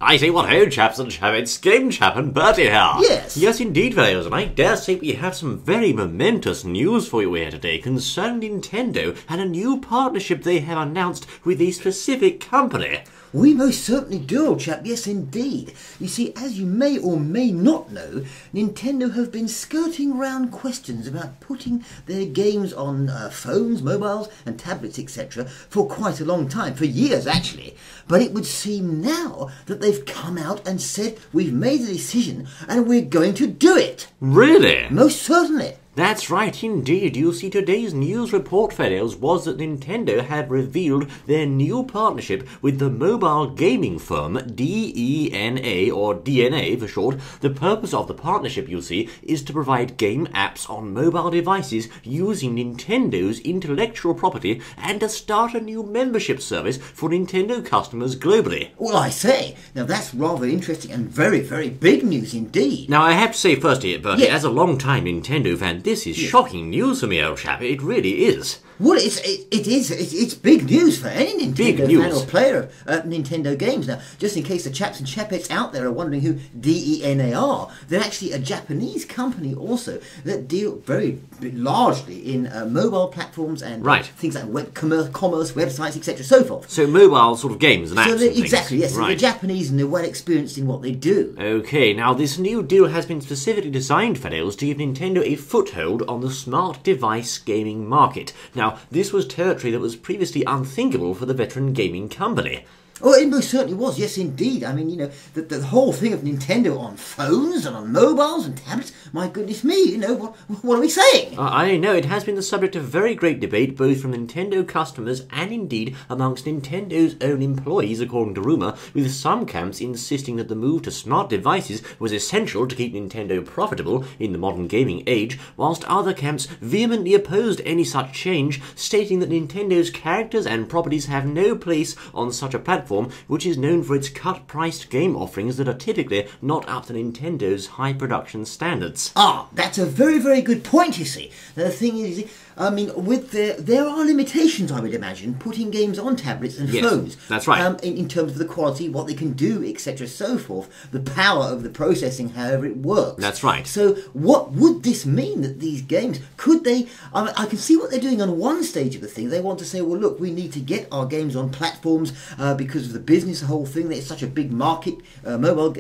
I say what ho, chaps and chappets, Game Chap and Bertie here. Yes. Yes, indeed, fellows, and I dare say we have some very momentous news for you here today concerning Nintendo and a new partnership they have announced with a specific company. We most certainly do, old chap, yes indeed. You see, as you may or may not know, Nintendo have been skirting round questions about putting their games on phones, mobiles and tablets, etc. for quite a long time, for years actually. But it would seem now that they've come out and said we've made a decision and we're going to do it. Really? Most certainly. That's right, indeed. You see, today's news report, fellows, was that Nintendo had revealed their new partnership with the mobile gaming firm DeNA, or DeNA for short. The purpose of the partnership, you see, is to provide game apps on mobile devices using Nintendo's intellectual property and to start a new membership service for Nintendo customers globally. Well, I say, now that's rather interesting and very, very big news indeed. Now, I have to say first here, Bertie, Yes. as a long-time Nintendo fan, this is shocking news for me, old chap. It really is. Well, it's big news for any Nintendo fan or player of Nintendo games. Now, just in case the chaps and chapettes out there are wondering who DeNA are, they're actually a Japanese company also that deal very largely in mobile platforms and things like web commerce websites, etc., so forth. So mobile sort of games and apps and things. Exactly, yes. Right. So they're Japanese and they're well experienced in what they do. Okay, now this new deal has been specifically designed, fellows, to give Nintendo a foothold on the smart device gaming market. Now, this was territory that was previously unthinkable for the veteran gaming company. Oh, it most certainly was, yes indeed. I mean, you know, the whole thing of Nintendo on phones and on mobiles and tablets, my goodness me, you know, what are we saying? I know, it has been the subject of very great debate both from Nintendo customers and indeed amongst Nintendo's own employees, according to rumour, with some camps insisting that the move to smart devices was essential to keep Nintendo profitable in the modern gaming age, whilst other camps vehemently opposed any such change, stating that Nintendo's characters and properties have no place on such a platform which is known for its cut-priced game offerings that are typically not up to Nintendo's high production standards. Ah, that's a very, very good point, you see. The thing is, I mean, with there are limitations, I would imagine, putting games on tablets and phones. That's right. In terms of the quality, what they can do, etc., so forth, the power of the processing, however it works. That's right. So what would this mean that these games, could they, I can see what they're doing on one stage of the thing. They want to say, well, look, we need to get our games on platforms because of the business, the whole thing. It's such a big market, mobile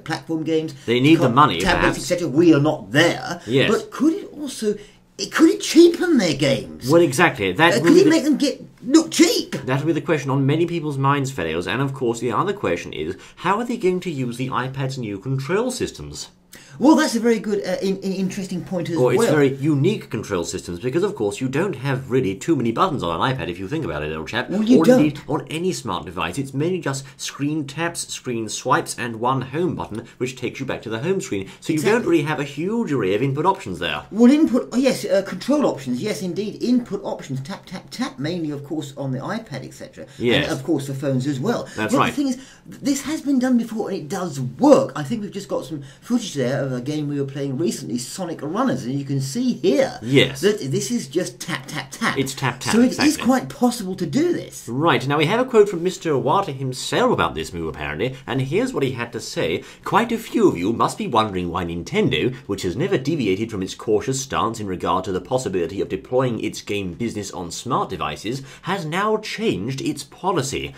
platform games. They need the money, tablets, etc. We are not there. Yes. But could it also... Could it cheapen their games? Well, exactly. Could it make them look cheap? That will be the question on many people's minds, fellows. And of course, the other question is, how are they going to use the iPad's new control systems? Well, that's a very good, interesting point as well. Or it's very unique control systems, because of course you don't have really too many buttons on an iPad if you think about it, old chap. Well, you don't. Indeed, on any smart device, it's mainly just screen taps, screen swipes, and one home button, which takes you back to the home screen. So you don't really have a huge array of input options there. Well, control options, yes, indeed. Input options, tap, tap, tap, mainly, of course, on the iPad, etc. Yes. And, of course, for phones as well. That's but right. The thing is, this has been done before, and it does work. I think we've just got some footage there of a game we were playing recently, Sonic Runners, and you can see here that this is just tap, tap, tap. It's tap, tap, so it exactly. is quite possible to do this. Right, now we have a quote from Mr. Iwata himself about this move apparently, and here's what he had to say. Quite a few of you must be wondering why Nintendo, which has never deviated from its cautious stance in regard to the possibility of deploying its game business on smart devices, has now changed its policy.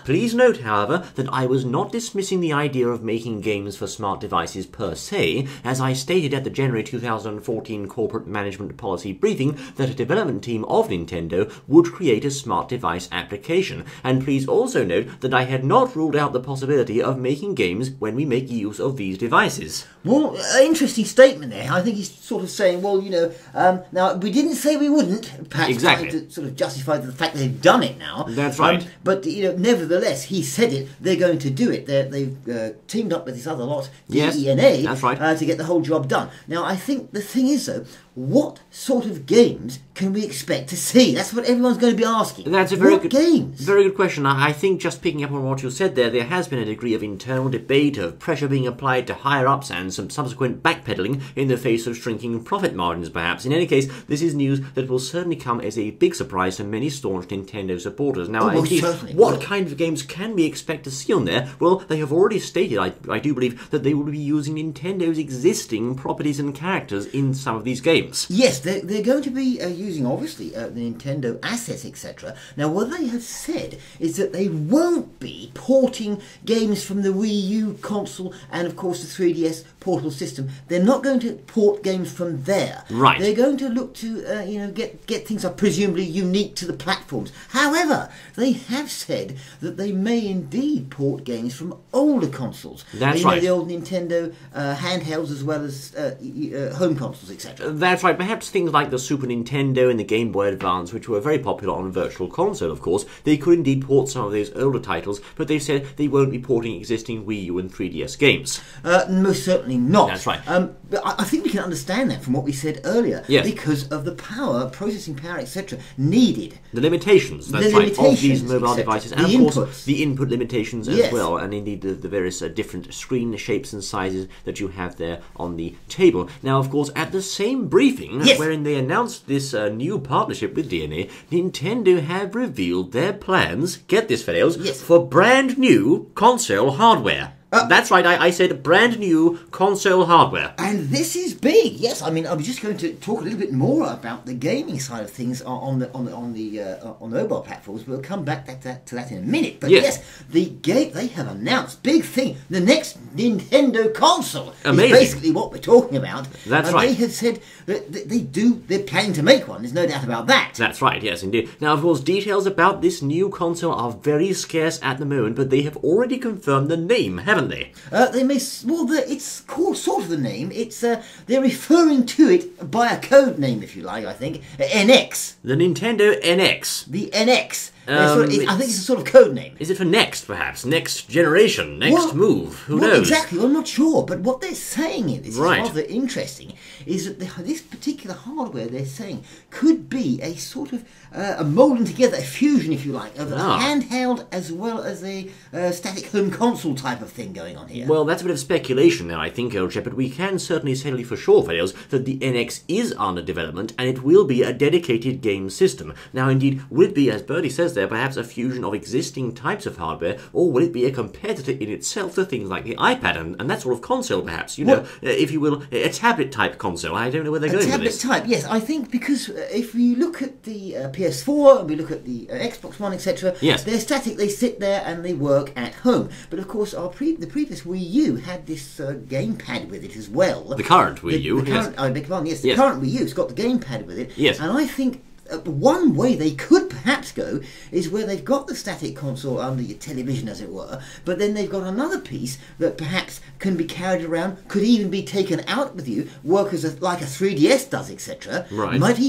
Please note, however, that I was not dismissing the idea of making games for smart devices per se, as I stated at the January 2014 Corporate Management Policy briefing that a development team of Nintendo would create a smart device application. And please also note that I had not ruled out the possibility of making games when we make use of these devices. Well, interesting statement there. I think he's sort of saying, well, you know, now we didn't say we wouldn't, perhaps trying to sort of justify the fact that they've done it now. That's right. But, you know, nevertheless, he said it, they're going to do it. They've teamed up with this other lot, DeNA, that's right. to get the whole job done. Now, I think the thing is, though, what sort of games can we expect to see? That's what everyone's going to be asking. That's a very what good games? Very good question. I think just picking up on what you said there has been a degree of internal debate, of pressure being applied to higher-ups and some subsequent backpedaling in the face of shrinking profit margins, perhaps. In any case, this is news that will certainly come as a big surprise to many staunch Nintendo supporters. Now, indeed, what kind of games can we expect to see on there? Well, they have already stated, I do believe, that they will be using Nintendo's existing properties and characters in some of these games. Yes, they're going to be using, obviously, the Nintendo assets, etc. Now, what they have said is that they won't be porting games from the Wii U console and, of course, the 3DS portable system. They're not going to port games from there. Right. They're going to look to, get things that are presumably unique to the platforms. However, they have said that they may indeed port games from older consoles. That's right. The old Nintendo handhelds as well as home consoles, etc. That's right. Perhaps things like the Super Nintendo and the Game Boy Advance, which were very popular on Virtual Console, of course, they could indeed port some of those older titles, but they've said they won't be porting existing Wii U and 3DS games. Most certainly not. That's right. But I think we can understand that from what we said earlier, yes, because of the power, processing power, etc., needed. The limitations, that's right, of these mobile devices, and of course the input limitations as well, and indeed the various different screen shapes and sizes that you have there on the table. Now, of course, at the same briefing, wherein they announced this new partnership with DeNA, Nintendo have revealed their plans, get this fellows, for brand new console hardware. That's right, I said brand new console hardware. And this is big, yes. I mean, I was just going to talk a little bit more about the gaming side of things on mobile platforms. We'll come back to that in a minute. But yes, they have announced big thing. The next Nintendo console is basically what we're talking about. That's right. They have said that they're planning to make one. There's no doubt about that. That's right, yes, indeed. Now, of course, details about this new console are very scarce at the moment, but they have already confirmed the name, haven't they? It's called sort of the name. It's they're referring to it by a code name, if you like. I think NX. The Nintendo NX. The NX. I think it's a sort of code name. Is it for next, perhaps? Next generation? Next move? Who knows? Exactly, I'm not sure. But what they're saying is rather interesting, is that this particular hardware, they're saying, could be a sort of a moulding together, a fusion, if you like, of a handheld as well as a static home console type of thing going on here. Well, that's a bit of speculation now, I think, old chap, but we can certainly say for sure, Fails, that the NX is under development and it will be a dedicated game system. Now, indeed, will it be, as Birdie says there, perhaps a fusion of existing types of hardware, or will it be a competitor in itself to things like the iPad and that sort of console, perhaps? If you will, a tablet-type console. I don't know where they're going with this. Tablet-type, yes. I think because if we look at the PS4 and we look at the Xbox One, etc., they're static, they sit there and they work at home. But, of course, the previous Wii U had this gamepad with it as well. The current Wii U, I beg your pardon, yes. The current Wii U's got the gamepad with it. Yes. And I think one way they could perhaps go is where they've got the static console under your television, as it were, but then they've got another piece that perhaps can be carried around, could even be taken out with you, work as like a 3DS does, etc. Right. Might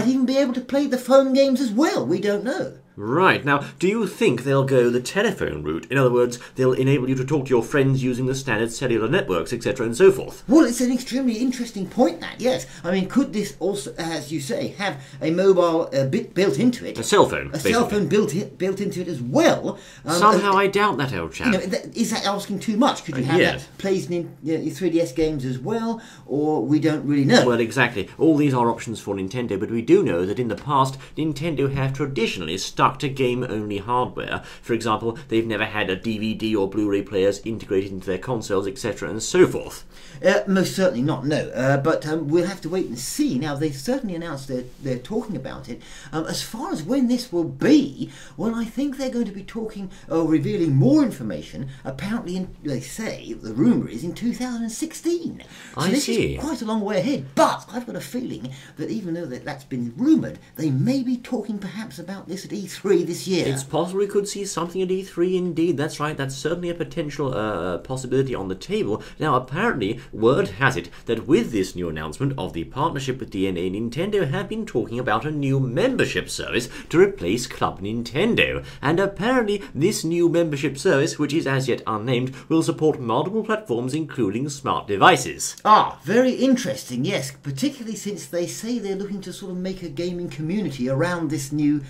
even be able to play the phone games as well. We don't know. Right. Now, do you think they'll go the telephone route? In other words, they'll enable you to talk to your friends using the standard cellular networks, etc., and so forth? Well, it's an extremely interesting point, that, yes. I mean, could this also, as you say, have a mobile bit built into it? A cell phone, basically. Cell phone built into it as well. Somehow I doubt that, old chap. Is that asking too much? Could you have that plays in your 3DS games as well? Or we don't really know. Well, exactly. All these are options for Nintendo, but we do know that in the past, Nintendo have traditionally stuck to game-only hardware. For example, they've never had a DVD or Blu-ray players integrated into their consoles, etc., and so forth. Most certainly not, no. But we'll have to wait and see. Now, they've certainly announced they're talking about it. As far as when this will be, well, I think they're going to be talking or revealing more information, apparently, they say, the rumour is, in 2016. So this is quite a long way ahead. But I've got a feeling that even though that's been rumoured, they may be talking perhaps about this at E3 E3 this year. It's possible we could see something at E3 indeed. That's right. That's certainly a potential possibility on the table. Now, apparently, word has it that with this new announcement of the partnership with DeNA, Nintendo have been talking about a new membership service to replace Club Nintendo. And apparently, this new membership service, which is as yet unnamed, will support multiple platforms, including smart devices. Ah, very interesting, yes, particularly since they say they're looking to sort of make a gaming community around this new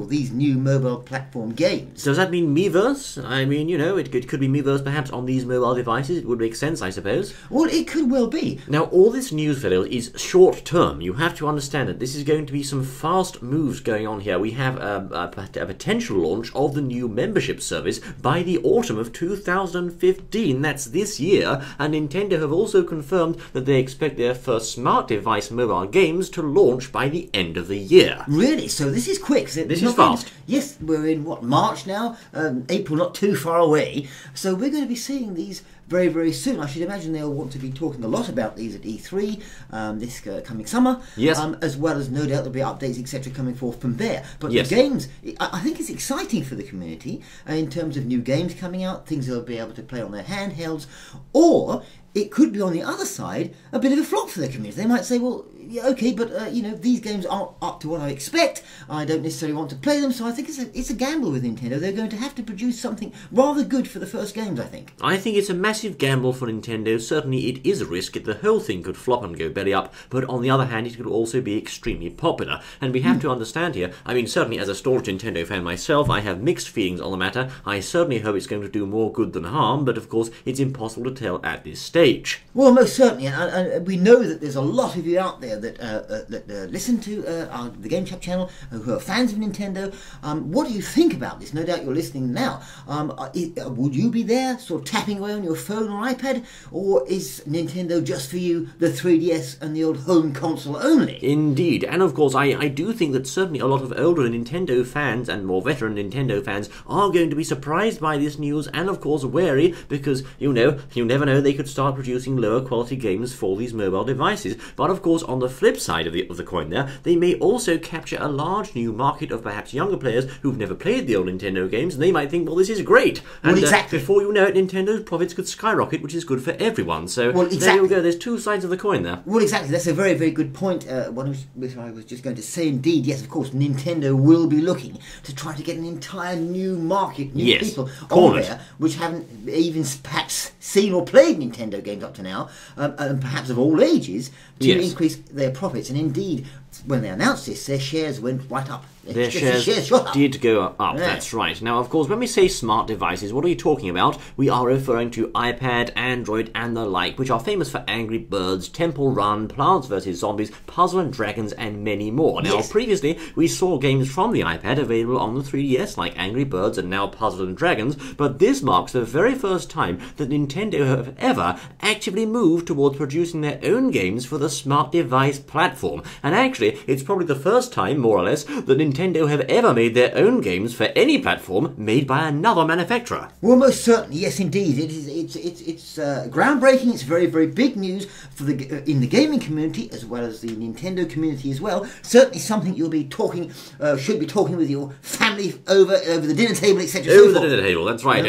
these new mobile platform games. Does that mean Miiverse? I mean, you know, it could be Miiverse perhaps on these mobile devices. It would make sense, I suppose. Well, it could well be. Now, all this news, fellows, is short-term. You have to understand that this is going to be some fast moves going on here. We have a potential launch of the new membership service by the autumn of 2015. That's this year. And Nintendo have also confirmed that they expect their first smart device mobile games to launch by the end of the year. Really? So this is quick. This is fast. Yes, we're in, March now? April not too far away. So we're going to be seeing these very, very soon. I should imagine they'll want to be talking a lot about these at E3 this coming summer. Yes. As well as no doubt there'll be updates, etc. coming forth from there. But yes. The games, I think it's exciting for the community in terms of new games coming out, things they'll be able to play on their handhelds, or it could be on the other side a bit of a flop for the community. They might say, well, yeah, okay, but these games aren't up to what I expect. I don't necessarily want to play them, so I think it's a gamble with Nintendo. They're going to have to produce something rather good for the first games, I think. I think it's a massive gamble for Nintendo. Certainly it is a risk. The whole thing could flop and go belly up, but on the other hand, it could also be extremely popular. And we have to understand here, I mean, certainly as a staunch Nintendo fan myself, I have mixed feelings on the matter. I certainly hope it's going to do more good than harm, but of course, it's impossible to tell at this stage. Well, most certainly, and we know that there's a lot of you out there that listen to the Game Chap channel who are fans of Nintendo. What do you think about this? No doubt you're listening now. Would you be there, sort of tapping away on your phone or iPad, or is Nintendo just for you the 3DS and the old home console only? Indeed, and of course, I do think that certainly a lot of older Nintendo fans and more veteran Nintendo fans are going to be surprised by this news, and of course wary, because you never know, they could start producing lower quality games for these mobile devices. But of course, on the flip side of the coin there, they may also capture a large new market of perhaps younger players who've never played the old Nintendo games, and they might think, well, this is great. And well, exactly. Before you know it, Nintendo's profits could skyrocket, which is good for everyone. So there you go, there's two sides of the coin there. Well, exactly, that's a very, very good point, one which I was just going to say. Indeed, yes, of course, Nintendo will be looking to try to get an entire new market, new people on there, which haven't even perhaps seen or played Nintendo games up to now, and perhaps of all ages, to increase their profits. And indeed, when they announced this, their shares went right up. Their shares did go up, that's right. Now, of course, when we say smart devices, what are we talking about? We are referring to iPad, Android, and the like, which are famous for Angry Birds, Temple Run, Plants vs. Zombies, Puzzle and Dragons, and many more. Now, previously, we saw games from the iPad available on the 3DS, like Angry Birds and now Puzzle and Dragons, but this marks the very first time that Nintendo have ever actively moved towards producing their own games for the smart device platform. And actually, it's probably the first time, more or less, that Nintendo have ever made their own games for any platform made by another manufacturer. Well, most certainly, yes, indeed. It's groundbreaking. It's very, very big news for in the gaming community as well as the Nintendo community as well. Certainly, something you'll be should be talking with your family over the dinner table, etc. Over the dinner table, that's right.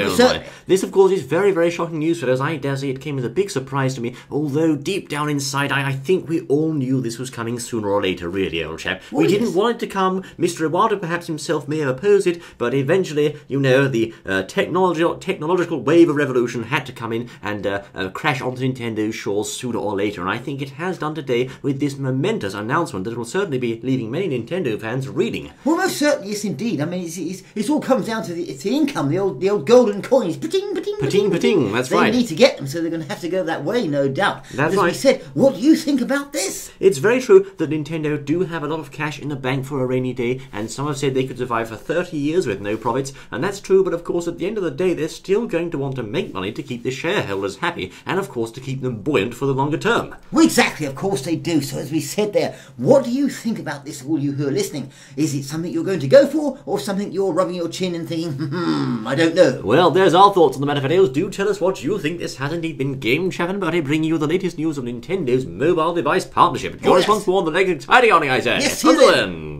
This, of course, is very, very shocking news for us. I dare say it came as a big surprise to me. Although deep down inside, I think we all knew this was coming sooner or later. Really, old chap. We didn't want it to come. Mr. Iwata perhaps himself may have opposed it, but eventually, the technological wave of revolution had to come in and crash onto Nintendo's shores sooner or later, and I think it has done today with this momentous announcement that will certainly be leaving many Nintendo fans reeling. Well, most certainly, yes, indeed. I mean, it all comes down to the income, the old golden coins. Pating, pating, pating, pating. That's right. They need to get them, so they're going to have to go that way, no doubt. That's right. As we said, what do you think about this? It's very true that Nintendo do have a lot of cash in the bank for a rainy day, and some have said they could survive for 30 years with no profits, and that's true, but of course at the end of the day they're still going to want to make money to keep the shareholders happy, and of course to keep them buoyant for the longer term. Well, exactly, of course they do. So as we said there, what do you think about this, all you who are listening? Is it something you're going to go for, or something you're rubbing your chin and thinking, I don't know? Well, there's our thoughts on the matter, videos. Do tell us what you think. This has indeed been Game Chap and Buddy, bringing you the latest news of Nintendo's mobile device partnership. Join us once more on the next exciting outing, I say. Yes, until then.